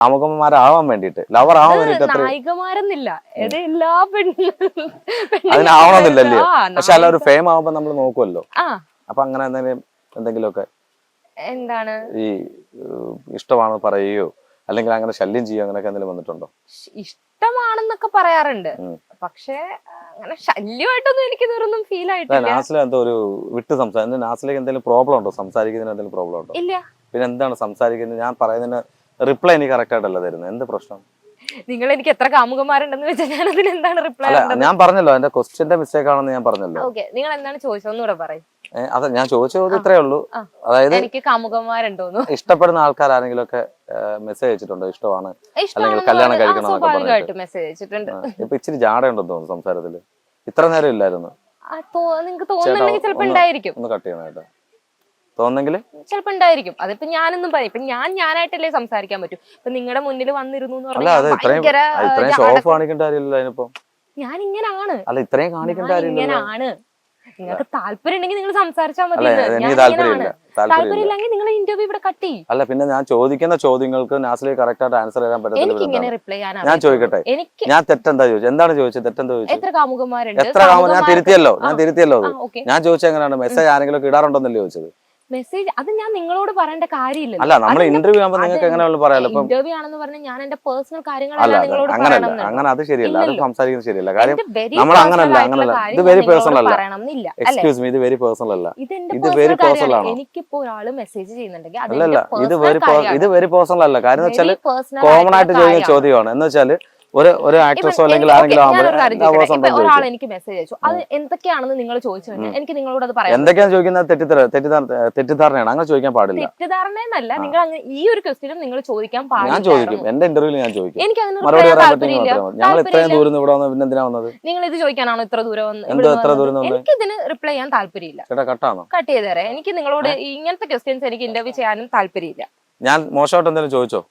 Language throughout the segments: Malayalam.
കാമുകന്മാരാവാൻ വേണ്ടിട്ട്, ലവർ ആവാൻ വേണ്ടിട്ട് നായികമാരെന്നില്ല, എല്ലാ അതിനാവണമെന്നില്ലല്ലേ? പക്ഷെ അല്ല, ഒരു ഫെയിം ആവുമ്പോ നമ്മൾ നോക്കുമല്ലോ. അപ്പൊ അങ്ങനെ എന്തെങ്കിലുമൊക്കെ എന്താണ് ഈ ഇഷ്ടമാണ് പറയുകയോ അല്ലെങ്കിൽ അങ്ങനെ ശല്യം ചെയ്യോ അങ്ങനെയൊക്കെ എന്തെങ്കിലും വന്നിട്ടുണ്ടോ? ഇഷ്ടമാണെന്നൊക്കെ പറയാറുണ്ട്, പക്ഷെ അങ്ങനെ ശല്യമായിട്ടൊന്നും എനിക്ക് ഇതൊന്നും ഫീൽ ആയിട്ടില്ല. നാസില എന്തോ ഒരു വിട്ട് സംസാരിക്കും. നാസിലേക്ക് എന്തെങ്കിലും പ്രോബ്ലം ഉണ്ടോ? സംസാരിക്കുന്നതിന് എന്തെങ്കിലും പ്രോബ്ലം ഉണ്ടോ? ഇല്ല. പിന്നെ എന്താണ് സംസാരിക്കുന്നത്? ഞാൻ പറയുന്നതിന് റിപ്ലൈ എനിക്ക് കറക്റ്റ് ആയിട്ടല്ല തരുന്നത്. എന്ത് പ്രശ്നം? നിങ്ങൾ എനിക്ക് എത്ര കാമുകന്മാരുണ്ടെന്ന് വെച്ചാൽ ഞാൻ അതിന് എന്താണ് റിപ്ലൈ? ഞാൻ പറഞ്ഞല്ലോ, എന്റെ ക്വസ്റ്റ്യന്റെ മിസ്റ്റേക്ക് ആണെന്ന് ഞാൻ പറഞ്ഞല്ലോ. ഓക്കെ, നിങ്ങൾ എന്താണ് ചോദിച്ചതെന്നൂടെ പറയും. അതെ, ഞാൻ ചോദിച്ചത് ഇത്രേ ഉള്ളൂ. അതായത് എനിക്ക് കാമുകന്മാരുണ്ടോന്നു, ഇഷ്ടപ്പെടുന്ന ആൾക്കാർ ആരെങ്കിലും ഒക്കെ മെസ്സേജ് അയച്ചിട്ടുണ്ടോ? ഇഷ്ടമാണ് അല്ലെങ്കിൽ കല്യാണം കഴിക്കണം എന്നൊക്കെ മെസ്സേജ് അയച്ചിട്ടുണ്ട്. ഇപ്പൊ ഇച്ചിരി ജാടയുണ്ടെന്ന് തോന്നുന്നു സംസാരത്തില്. ഇത്ര നേരം ഇല്ലായിരുന്നു. നിങ്ങക്ക് തോന്നുന്നുണ്ടെങ്കിൽ ചിലപ്പോ ഉണ്ടായിരിക്കും. ഒന്ന് കട്ട് ചെയ്യണേട്ടോ. തോന്നെങ്കിൽ ചിലപ്പോ ഉണ്ടായിരിക്കും. അതിപ്പോ ഞാനൊന്നും പറയും. ഇപ്പൊ ഞാനായിട്ടല്ലേ സംസാരിക്കാൻ പറ്റൂ. ഇപ്പൊ നിങ്ങളുടെ മുന്നിൽ വന്നിരുന്നു എന്ന് പറഞ്ഞാൽ ഷോ ഓഫ് കാണിക്കേണ്ട കാര്യമില്ല അതിനിപ്പോ. ഞാൻ ഇങ്ങനാണ്. അല്ല, ഇത്രയും കാണിക്കേണ്ട ഇങ്ങനാണ്. നിങ്ങൾക്ക് താല്പര്യം ഉണ്ടെങ്കിൽ നിങ്ങൾ സംസാരിച്ചാൽ മതി. താല്പര്യമില്ലെങ്കിൽ നിങ്ങൾ ഇന്റർവ്യൂ ഇവിടെ കട്ട് ചെയ്യും. അല്ല, പിന്നെ ഞാൻ ചോദിക്കുന്ന ചോദ്യങ്ങൾക്ക് നാസിലേക്ക് കറക്റ്റ് ആയിട്ട് ആൻസർ ചെയ്യാൻ പറ്റില്ല. ഞാൻ ചോദിക്കട്ടെ, ഞാൻ തെറ്റെന്താ ചോദിച്ചത്? എന്താണ് ചോദിച്ചത്? തെറ്റെന്താ ചോദിച്ചത്? എത്ര കാമുകന്മാരുണ്ട്? ഞാൻ തിരുത്തിയല്ലോ. ഞാൻ ചോദിച്ചത് എങ്ങനെയാണ്? മെസ്സേജ് ആരെങ്കിലും ഇടാറുണ്ടോന്നല്ലേ ചോദിച്ചത്? മെസ്സേജ് അത് ഞാൻ നിങ്ങളോട് പറയേണ്ട കാര്യമില്ല. അല്ല, നമ്മൾ ഇന്റർവ്യൂ ആകുമ്പോൾ നിങ്ങൾക്ക് എങ്ങനെയുള്ള പറയാലോ. ഇന്റർവ്യൂ ആണെന്ന് പറഞ്ഞാൽ ഞാൻ എന്റെ പേഴ്സണൽ കാര്യങ്ങളെല്ലാം നിങ്ങളോട് പറയണം. അങ്ങനെ അത് ശരിയല്ല. അത് സംസാരിക്കുന്നത് ശരിയല്ല. കാര്യം നമ്മൾ അങ്ങനല്ല. ഇത് വെരി പേഴ്സണൽ അല്ല. എക്സ്ക്യൂസ് മീ, ഇത് വെരി പേഴ്സണൽ അല്ല. ഇത് വെരി പേഴ്സണൽ ആണ്. എനിക്കിപ്പോ ഒരാള് മെസ്സേജ് ചെയ്യുന്നുണ്ടെങ്കിൽ അല്ലല്ല, ഇത് വെരി പേഴ്സണൽ അല്ല. കാര്യം എന്ന് വെച്ചാൽ കോമൺ ആയിട്ട് ചോദിക്കുന്ന ചോദ്യമാണ്. എന്ന് വെച്ചാൽ ഒരു ആക്ട്രസോ അല്ലെങ്കിൽ ആരെങ്കിലും ഒരാൾ എനിക്ക് മെസ്സേജ് അയച്ചു, അത് എന്തൊക്കെയാണെന്ന് നിങ്ങൾ ചോദിച്ചു കഴിഞ്ഞാൽ എനിക്ക് നിങ്ങളോട് അത് പറയാം. എന്തൊക്കെയാണ് ചോദിക്കുന്നത്? തെറ്റിദ്ധാരണയാണ്. അങ്ങനെ ചോദിക്കാൻ പാടില്ല. തെറ്റിദ്ധാരണയെന്നല്ല, നിങ്ങൾ ഈ ഒരു ക്വസ്റ്റ്യനും നിങ്ങൾ ചോദിക്കാൻ പാടില്ല. ഞാൻ ചോദിക്കും, എന്റെ ഇന്റർവ്യൂവിൽ ഞാൻ ചോദിക്കും. എനിക്ക് മറുപടി പറയാൻ പറ്റില്ല. ഞങ്ങൾ ഇത്രയും ദൂരം ഇവിടെ വന്നത് പിന്നെ എന്തിനാ വന്നത്? നിങ്ങൾ ഇത് ചോദിക്കാനാണോ ഇത്ര ദൂരം? എനിക്ക് ഇതിന് റിപ്ലൈ ചെയ്യാൻ താല്പര്യമില്ല. ചേട്ടാ, കട്ടാണോ? കട്ട് ചെയ്ത് തരാം. എനിക്ക് നിങ്ങളോട് ഇങ്ങനത്തെ ക്വസ്റ്റ്യൻസ് എനിക്ക് ഇന്റർവ്യൂ ചെയ്യാനും താല്പര്യമില്ല. ഞാൻ മോശമായിട്ട് എന്തെങ്കിലും ചോദിച്ചോ?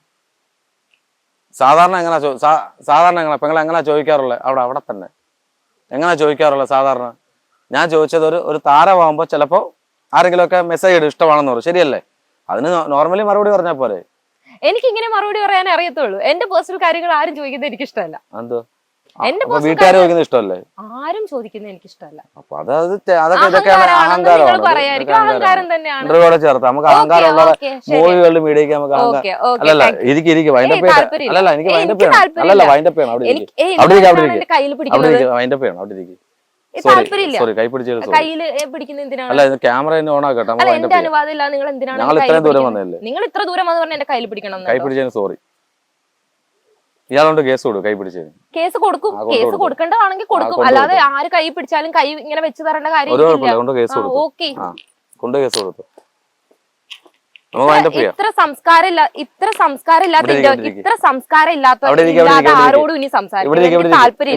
സാധാരണ എങ്ങനെ പെങ്ങൾ എങ്ങനെ ചോദിക്കാറുള്ളത്? അവിടെ തന്നെ എങ്ങനെ ചോദിക്കാറുള്ളത് സാധാരണ? ഞാൻ ചോദിച്ചത് ഒരു താരമാകുമ്പോൾ ചിലപ്പോൾ ആരെങ്കിലും ഒക്കെ മെസ്സേജ് ഇടും ഇഷ്ടമാണെന്ന് പറയും, ശരിയല്ലേ? അതിന് നോർമലി മറുപടി പറഞ്ഞാൽ പോരെ? എനിക്ക് ഇങ്ങനെ മറുപടി പറയാനേ അറിയത്തുള്ളൂ. എന്റെ പേഴ്സണൽ കാര്യങ്ങൾ ആരും ചോദിക്കുന്നത് എനിക്ക് ഇഷ്ടമല്ല. എന്തോ വീട്ടുകാർ ചോദിക്കുന്നത് ഇഷ്ടമല്ലേ? ആരും ചോദിക്കുന്നത് എനിക്ക് ഇഷ്ടമല്ല. അപ്പൊ അതൊക്കെയാണ് അഹങ്കാരം തന്നെയാണ്. ഇന്റർവ്യൂടെ ചേർത്ത് നമുക്ക് അഹങ്കാരമുള്ള മൂവികളുടെ മീഡിയക്ക് നമുക്ക് അല്ലല്ല എനിക്ക് അല്ലല്ല എനിക്ക് വൈൻഡപ്പ് ചെയ്യണം. അല്ലല്ല വൈൻഡപ്പ് ചെയ്യണം. സോറി, കൈ പിടിച്ചത് അല്ല, ക്യാമറ ഓൺ ആക്കട്ടെ. ഞങ്ങൾ ഇത്രയും ദൂരം വന്നല്ലേ. നിങ്ങൾ ഇത്ര ദൂരം വന്ന് പറഞ്ഞ എന്റെ കയ്യിൽ പിടിക്കണം. കൈ പിടിച്ചതിന് സോറി. ഇയാളോണ്ട് കേസ് കൊടുക്കും. കൈ പിടിച്ചതിന് കേസ് കൊടുക്കും. കേസ് കൊടുക്കേണ്ടതാണെങ്കിൽ കൊടുക്കും. അല്ലാതെ ആര് കൈ പിടിച്ചാലും കൈ ഇങ്ങനെ വെച്ച് തരേണ്ട കാര്യം. ഇത്ര സംസ്കാരം ഇല്ലാത്ത ആരോടും ഇനി സംസാരിക്കാൻ താല്പര്യം.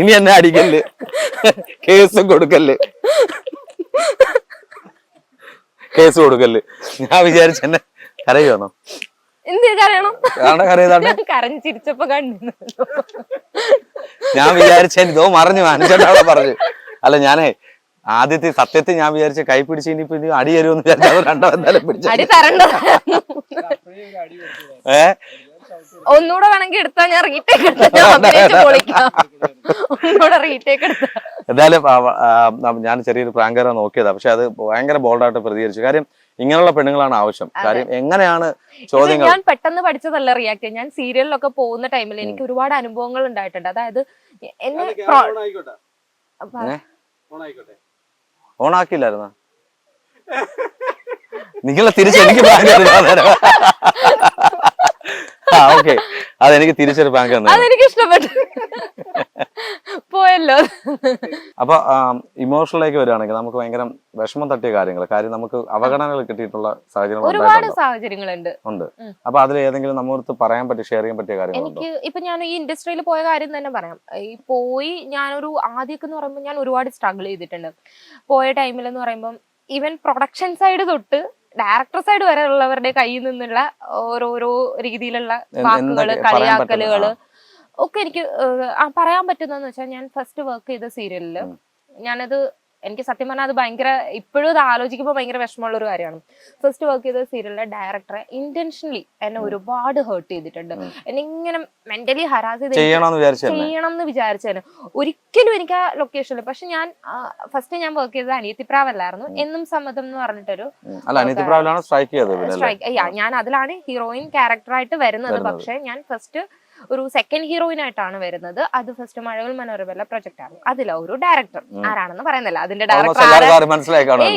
ഇനി എന്നെ അടിക്കല്ലേ, കേസും കൊടുക്കല്ലേ, കേസ് കൊടുക്കല്ലേ. ഞാൻ വിചാരിച്ചെന്നെ കരയുവാണോ? കരഞ്ഞു ചിരിച്ചപ്പോ കണ്ടു. ഞാൻ വിചാരിച്ച ഇതോ മറിഞ്ഞു മനസ്സിലാ പറഞ്ഞു. അല്ല, ഞാനേ ആദ്യത്തെ സത്യത്തിൽ ഞാൻ വിചാരിച്ച കൈ പിടിച്ച് ഇനിയിപ്പോ അടി തരുമെന്ന് വിചാരിച്ചു. രണ്ടോ എന്തായാലും പിടിച്ചു. ഒന്നുകൂടെ വേണമെങ്കിൽ എടുത്താ ഞാൻ റീടേക്ക് എന്തായാലും ഞാൻ ചെറിയൊരു പ്രാങ്കര നോക്കിയതാ. പക്ഷെ അത് ഭയങ്കര ബോൾഡായിട്ട് പ്രതികരിച്ചു. കാര്യം ഇങ്ങനെയുള്ള പെണ്ണുങ്ങളാണ് ആവശ്യം. കാര്യം എങ്ങനെയാണ് ചോദ്യങ്ങൾ. ഞാൻ പെട്ടെന്ന് പഠിച്ചതല്ല റിയാക്ട്. ഞാൻ സീരിയലിലൊക്കെ പോകുന്ന ടൈമിൽ എനിക്ക് ഒരുപാട് അനുഭവങ്ങൾ ഉണ്ടായിട്ടുണ്ട്. അതായത് എന്നെ ഓണാക്കില്ലായിരുന്ന നിങ്ങളെ തിരിച്ച് എനിക്ക് ഓക്കെ, അതെനിക്ക് തിരിച്ചൊരു ബാങ്ക് അതെനിക്ക് ഇഷ്ടപ്പെട്ടു പോയല്ലോ. അപ്പൊ ഇമോഷണലിലേക്ക് വരികയാണെങ്കിൽ നമുക്ക് ഭയങ്കര വിഷമം തട്ടിയ കാര്യം നമുക്ക് അവഗണനകൾ കിട്ടിയിട്ടുള്ള ഒരുപാട് സാഹചര്യങ്ങളുണ്ട്. അപ്പൊ അതിൽ ഏതെങ്കിലും നമ്മൾക്ക് പറയാൻ പറ്റി, ഷെയർ ചെയ്യാൻ പറ്റിയ കാര്യം? എനിക്ക് ഇപ്പൊ ഞാൻ ഈ ഇൻഡസ്ട്രിയിൽ പോയ കാര്യം തന്നെ പറയാം. ഞാനൊരു ആദ്യമൊക്കെ എന്ന് പറയുമ്പോൾ ഞാൻ ഒരുപാട് സ്ട്രഗിൾ ചെയ്തിട്ടുണ്ട്. പോയ ടൈമിൽ എന്ന് പറയുമ്പോൾ ഈവൻ പ്രൊഡക്ഷൻ സൈഡ് തൊട്ട് ഡയറക്ടർ സൈഡ് വരെ ഉള്ളവരുടെ കയ്യിൽ നിന്നുള്ള ഓരോരോ രീതിയിലുള്ള വാക്കുകള്, കളിയാക്കലുകള് ഒക്കെ എനിക്ക് പറയാൻ പറ്റുന്നതെന്ന് വെച്ചാൽ, ഞാൻ ഫസ്റ്റ് വർക്ക് ചെയ്ത സീരിയലില് ഞാനത് എനിക്ക് സത്യം പറഞ്ഞാൽ അത് ഭയങ്കര ഇപ്പോഴും അത് ആലോചിക്കുമ്പോൾ ഭയങ്കര വിഷമമുള്ള ഒരു കാര്യമാണ്. ഫസ്റ്റ് വർക്ക് ചെയ്ത സീരിയലിലെ ഡയറക്ടറെ ഇന്റൻഷനലി എന്നെ ഒരുപാട് ഹേർട്ട് ചെയ്തിട്ടുണ്ട്. എന്നെ ഇങ്ങനെ മെന്റലി ഹരാസ് ചെയ്യണം എന്ന് വിചാരിച്ചതിന് ഒരിക്കലും എനിക്ക് ആ ലൊക്കേഷനിൽ. പക്ഷെ ഞാൻ ഫസ്റ്റ് ഞാൻ വർക്ക് ചെയ്തത് അനിയത്തിപ്രാവല്ലായിരുന്നു, എന്നും സമ്മതം എന്ന് പറഞ്ഞിട്ടൊരു സ്ട്രൈക്ക്. ഞാൻ അതിലാണ് ഹീറോയിൻ ക്യാരക്ടറായിട്ട് വരുന്നത്. പക്ഷെ ഞാൻ ഫസ്റ്റ് ഒരു സെക്കൻഡ് ഹീറോയിൻ ആയിട്ടാണ് വരുന്നത്. അത് ഫസ്റ്റ് മഴവിൽ മനോരമ പ്രൊജക്ട് ആണ്. അതിലെ ഒരു ഡയറക്ടർ ആരാണെന്ന് പറയുന്നില്ല, അതിന്റെ ഡയറക്ടർ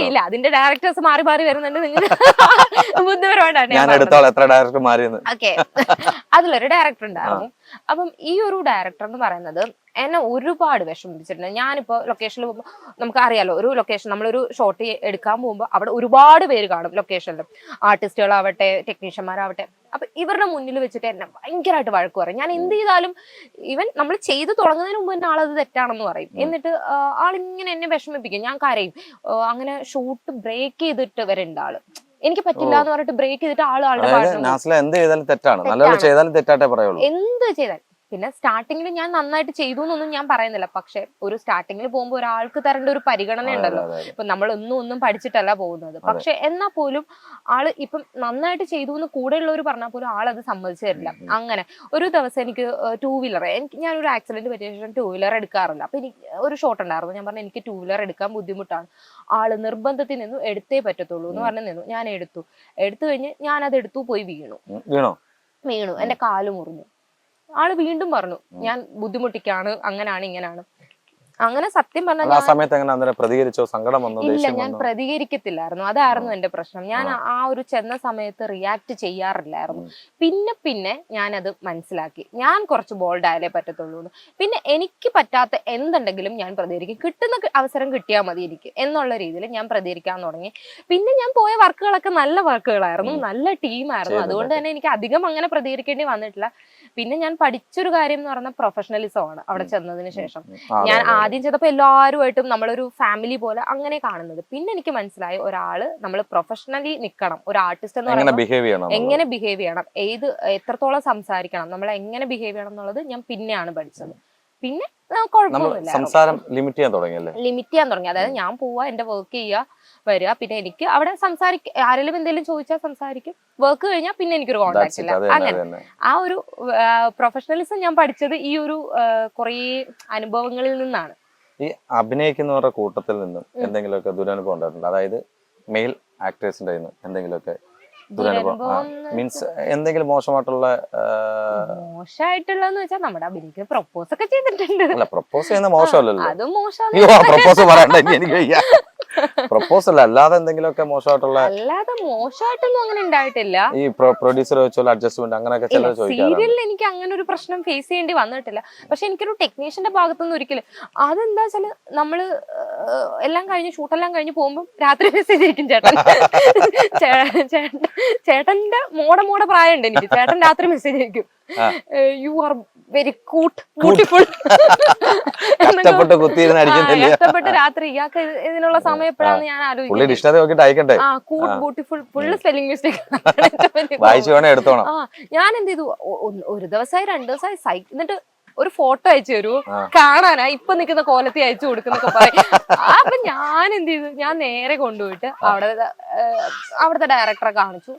ഇല്ല, അതിന്റെ ഡയറക്ടേഴ്സ് മാറി മാറി വരുന്നുണ്ട്. നിങ്ങൾ ബുദ്ധിപരമായിട്ടാണ്. ഓക്കെ, അതിലൊരു ഡയറക്ടർ ഉണ്ടായിരുന്നു. അപ്പം ഈ ഒരു ഡയറക്ടർ എന്ന് പറയുന്നത് എന്നെ ഒരുപാട് വിഷമിപ്പിച്ചിട്ടുണ്ട്. ഞാനിപ്പോ ലൊക്കേഷനിൽ പോകുമ്പോൾ നമുക്ക് അറിയാലോ, ഒരു ലൊക്കേഷൻ നമ്മളൊരു ഷോട്ട് എടുക്കാൻ പോകുമ്പോൾ അവിടെ ഒരുപാട് പേര് കാണും ലൊക്കേഷനിൽ, ആർട്ടിസ്റ്റുകളാവട്ടെ ടെക്നീഷ്യന്മാരാവട്ടെ. അപ്പൊ ഇവരുടെ മുന്നിൽ വെച്ചിട്ട് എന്നെ ഭയങ്കരമായിട്ട് വഴക്ക് പറയും. ഞാൻ എന്ത് ചെയ്താലും ഈവൻ നമ്മൾ ചെയ്ത് തുടങ്ങുന്നതിന് മുമ്പ് തന്നെ ആളത് തെറ്റാണെന്ന് പറയും. എന്നിട്ട് ആളിങ്ങനെ എന്നെ വിഷമിപ്പിക്കും, ഞാൻ കരയും. അങ്ങനെ ഷൂട്ട് ബ്രേക്ക് ചെയ്തിട്ട് വരേണ്ട ആള് എനിക്ക് പറ്റില്ല എന്ന് പറഞ്ഞിട്ട് ബ്രേക്ക് ചെയ്തിട്ട് എന്ത് ചെയ്താലും തെറ്റാണ്, എന്ത് ചെയ്താൽ. പിന്നെ സ്റ്റാർട്ടിങ്ങിൽ ഞാൻ നന്നായിട്ട് ചെയ്തു എന്നൊന്നും ഞാൻ പറയുന്നില്ല. പക്ഷെ ഒരു സ്റ്റാർട്ടിങ്ങിൽ പോകുമ്പോൾ ഒരാൾക്ക് തരേണ്ട ഒരു പരിഗണന ഉണ്ടല്ലോ. ഇപ്പൊ നമ്മൾ ഒന്നും പഠിച്ചിട്ടല്ല പോകുന്നത്. പക്ഷെ എന്നാൽ പോലും ആള് ഇപ്പം നന്നായിട്ട് ചെയ്തു എന്ന് കൂടെയുള്ളവർ പറഞ്ഞാൽ പോലും ആളത് സമ്മതിച്ചു തരില്ല. അങ്ങനെ ഒരു ദിവസം എനിക്ക് ടൂ വീലർ, ഞാനൊരു ആക്സിഡന്റ് പറ്റിയ ശേഷം ടൂ വീലർ എടുക്കാറില്ല. അപ്പൊ എനിക്ക് ഒരു ഷോട്ട് ഉണ്ടായിരുന്നു. ഞാൻ പറഞ്ഞു എനിക്ക് ടൂ വീലർ എടുക്കാൻ ബുദ്ധിമുട്ടാണ്. ആള് നിർബന്ധത്തിൽ നിന്നു എടുത്തേ പറ്റത്തുള്ളൂ എന്ന് പറഞ്ഞു നിന്നു. ഞാൻ എടുത്തു കഴിഞ്ഞ് ഞാനത് എടുത്തു പോയി വീണു. എന്റെ കാല് മുറിഞ്ഞു. ആള് വീണ്ടും പറഞ്ഞു ഞാൻ ബുദ്ധിമുട്ടിക്കാണ്, അങ്ങനാണ് ഇങ്ങനാണ്. അങ്ങനെ സത്യം പറഞ്ഞാൽ ഇല്ല, ഞാൻ പ്രതികരിക്കത്തില്ലായിരുന്നു. അതായിരുന്നു എന്റെ പ്രശ്നം. ഞാൻ ആ ഒരു ചെന്ന സമയത്ത് റിയാക്ട് ചെയ്യാറില്ലായിരുന്നു. പിന്നെ ഞാനത് മനസ്സിലാക്കി, ഞാൻ കുറച്ച് ബോൾഡ് ആയാലേ പറ്റത്തുള്ളൂ. പിന്നെ എനിക്ക് പറ്റാത്ത എന്തുണ്ടെങ്കിലും ഞാൻ പ്രതികരിക്കും. കിട്ടുന്ന അവസരം കിട്ടിയാൽ മതി എനിക്ക് എന്നുള്ള രീതിയിൽ ഞാൻ പ്രതികരിക്കാൻ തുടങ്ങി. പിന്നെ ഞാൻ പോയ വർക്കുകളൊക്കെ നല്ല വർക്കുകളായിരുന്നു, നല്ല ടീമായിരുന്നു. അതുകൊണ്ട് തന്നെ എനിക്ക് അധികം അങ്ങനെ പ്രതികരിക്കേണ്ടി വന്നിട്ടില്ല. പിന്നെ ഞാൻ പഠിച്ചൊരു കാര്യം എന്ന് പറഞ്ഞാൽ പ്രൊഫഷണലിസം ആണ്. അവിടെ ചെന്നതിന് ശേഷം ഞാൻ ആദ്യം ചെയ്തപ്പോൾ എല്ലാവരുമായിട്ടും നമ്മളൊരു ഫാമിലി പോലെ അങ്ങനെ കാണുന്നത്. പിന്നെ എനിക്ക് മനസ്സിലായി ഒരാള് നമ്മൾ പ്രൊഫഷണലി നിൽക്കണം. ഒരു ആർട്ടിസ്റ്റ് എന്ന് പറയുമ്പോൾ എങ്ങനെ ബിഹേവ് ചെയ്യണം, എത്രത്തോളം സംസാരിക്കണം, നമ്മൾ എങ്ങനെ ബിഹേവ് ചെയ്യണം എന്നുള്ളത് ഞാൻ പിന്നെയാണ് പഠിച്ചത്. പിന്നെ ലിമിറ്റ് ചെയ്യാൻ തുടങ്ങി. അതായത് ഞാൻ പോവാ, എന്റെ വർക്ക് ചെയ്യുക, വരിക. പിന്നെ എനിക്ക് അവിടെ ആരെങ്കിലും എന്തെങ്കിലും ചോദിച്ചാൽ സംസാരിക്കും. വർക്ക് കഴിഞ്ഞാൽ പിന്നെ എനിക്കൊരു കോണ്ടാക്ട് ഇല്ല. അങ്ങനെ ആ ഒരു പ്രൊഫഷണലിസം ഞാൻ പഠിച്ചത് ഈ ഒരു കുറേ അനുഭവങ്ങളിൽ നിന്നാണ്. ഈ അഭിനയിക്കുന്നവരുടെ കൂട്ടത്തിൽ നിന്നും എന്തെങ്കിലുമൊക്കെ ദുരനുഭവം ഉണ്ടായിട്ടുണ്ട്? അതായത് മെയിൽ ആക്ടേഴ്സിന്റെ എന്തെങ്കിലുമൊക്കെ മീൻസ് എന്തെങ്കിലും മോശമായിട്ടുള്ളതെന്ന് വെച്ചാൽ നമ്മുടെ അഭിനയിക്ക് പ്രൊപ്പോസ് ഒക്കെ ചെയ്തിട്ടുണ്ട്. പ്രൊപ്പോസ് ചെയ്യുന്ന മോശമല്ലല്ലോ. അത് മോശം. പ്രൊപ്പോസ് പറയണ്ടെങ്കിൽ എനിക്ക് പ്രൊപ്പോസൽ അല്ലാതെ എന്തെങ്കിലുമൊക്കെ മോശമായിട്ടൊന്നും അങ്ങനെ ഉണ്ടായിട്ടില്ല. ഈ പ്രൊഡ്യൂസർ വെച്ചുള്ള അഡ്ജസ്റ്റ്മെന്റ് അങ്ങനെയൊക്കെ ചിലർ ചോദിക്കാറുണ്ട്. സീരിയലിൽ എനിക്ക് അങ്ങനെ ഒരു പ്രശ്നം ഫേസ് ചെയ്യേണ്ടി വന്നിട്ടില്ല. പക്ഷെ എനിക്കൊരു ടെക്നീഷ്യന്റെ ഭാഗത്തുനിന്ന് ഒരിക്കലും അതെന്താ വെച്ചാല് നമ്മള് ഷൂട്ടെല്ലാം കഴിഞ്ഞ് പോകുമ്പോൾ രാത്രി മെസ്സേജ് അയക്കും ചേട്ടന്റെ മോടെ പ്രായമുണ്ട് എനിക്ക്. ചേട്ടൻ രാത്രി മെസ്സേജ് അയക്കും, യു ആർ വെരി ബ്യൂട്ടിഫുൾ. കഷ്ടപ്പെട്ട് രാത്രി ഇയാൾക്ക് ഇതിനുള്ള സമയം എപ്പോഴാന്ന് ഞാൻ ആലോചിക്കും. Beautiful full spelling mistake. ഞാൻ എന്ത് ചെയ്തു, ഒരു ദിവസമായി 2 ദിവസമായി എന്നിട്ട് ഒരു ഫോട്ടോ അയച്ചു തരൂ കാണാനാ, ഇപ്പൊ നിൽക്കുന്ന കോലത്തിൽ അയച്ചു കൊടുക്കുന്നൊക്കെ പറയും. അപ്പൊ ഞാൻ എന്ത് ചെയ്തു, ഞാൻ നേരെ കൊണ്ടുപോയിട്ട് അവിടുത്തെ ഡയറക്ടറെ കാണിച്ചു.